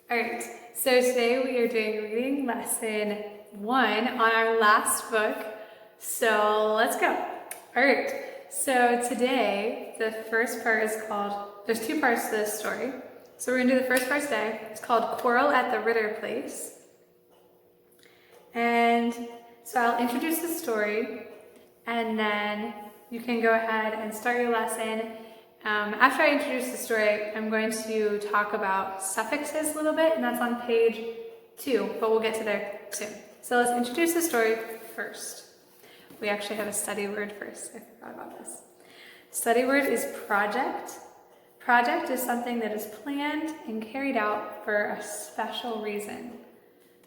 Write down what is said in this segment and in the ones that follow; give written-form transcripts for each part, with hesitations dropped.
All right, so today we are doing reading lesson 1 on our last book. So let's go. All right, so today the first part is called, there's 2 parts to this story. So we're gonna do the first part today. It's called Quarrel at the Ritter Place. And so I'll introduce the story and then you can go ahead and start your lesson. After I introduce the story, I'm going to talk about suffixes a little bit, and that's on page 2, but we'll get to there soon. So let's introduce the story first. We actually have a study word first. I forgot about this. Study word is project. Project is something that is planned and carried out for a special reason.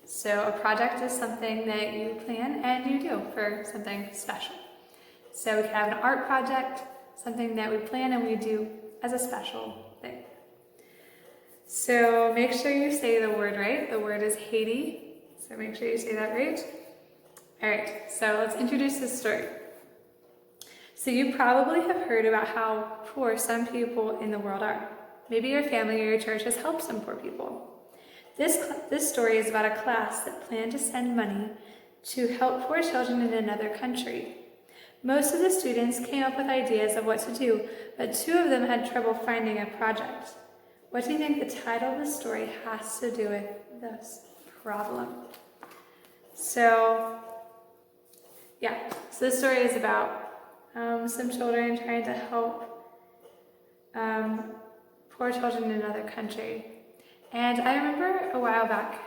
So a project is something that you plan and you do for something special. So we can have an art project, something that we plan and we do as a special thing. So make sure you say the word right. The word is Haiti, so make sure you say that right. All right, so let's introduce this story. So you probably have heard about how poor some people in the world are. Maybe your family or your church has helped some poor people. This story is about a class that planned to send money to help poor children in another country. Most of the students came up with ideas of what to do, but 2 of them had trouble finding a project. What do you think the title of the story has to do with this problem? So this story is about some children trying to help poor children in another country. And I remember a while back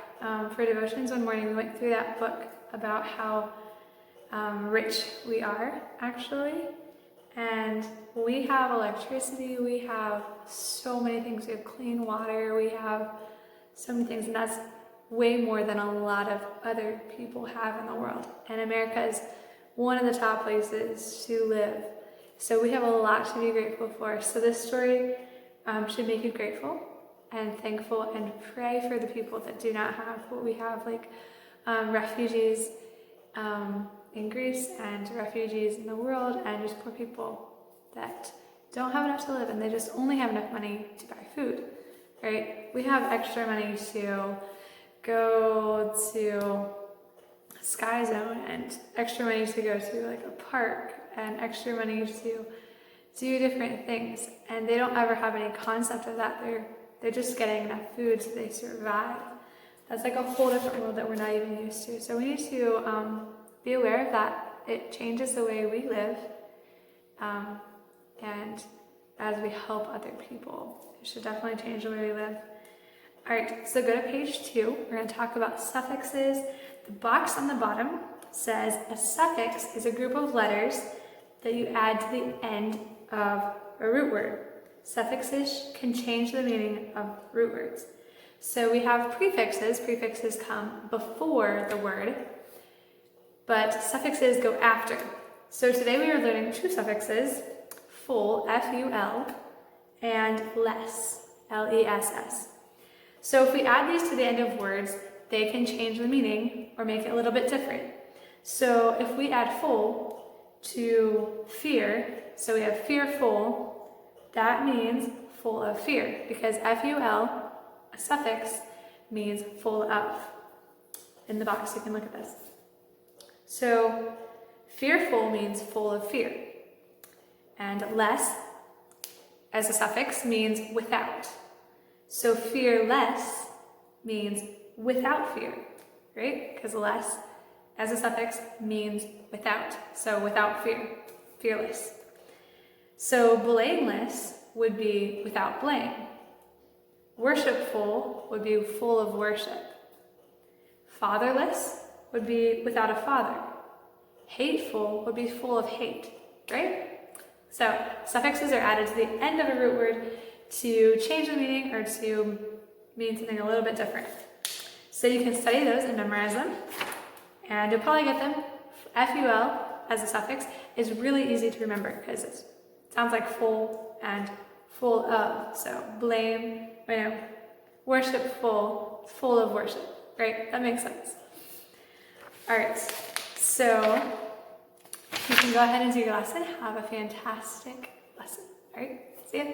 for devotions one morning, we went through that book about how rich we are, actually. And we have electricity, we have so many things. We have clean water, we have so many things, and that's way more than a lot of other people have in the world. And America is one of the top places to live. So we have a lot to be grateful for. So this story should make you grateful and thankful and pray for the people that do not have what we have, like refugees in Greece and refugees in the world, and just poor people that don't have enough to live and they just only have enough money to buy food, right? We have extra money to go to Sky Zone and extra money to go to like a park and extra money to do different things, and they don't ever have any concept of that. They're just getting enough food so they survive. That's like a whole different world that we're not even used to. So we need to be aware of that. It changes the way we live, and as we help other people, it should definitely change the way we live. All right, so go to page 2. We're going to talk about suffixes. The box on the bottom says a suffix is a group of letters that you add to the end of a root word. Suffixes can change the meaning of root words. So we have prefixes. Prefixes come before the word, but suffixes go after. So today we are learning 2 suffixes, full, F-U-L, and less, L-E-S-S. So if we add these to the end of words, they can change the meaning or make it a little bit different. So if we add full to fear, so we have fearful, that means full of fear, because F-U-L, a suffix, means full of. In the box, you can look at this. So fearful means full of fear. And less, as a suffix, means without. So fearless means without fear, right? Because less, as a suffix, means without. So without fear, fearless. So blameless would be without blame. Worshipful would be full of worship. Fatherless would be without a father. Hateful would be full of hate, right? So suffixes are added to the end of a root word to change the meaning or to mean something a little bit different. So you can study those and memorize them, and you'll probably get them. F-U-L as a suffix is really easy to remember because it sounds like full and full of. So blame, worshipful, full of worship, right? That makes sense. All right, so you can go ahead and do your lesson. Have a fantastic lesson. All right, see ya.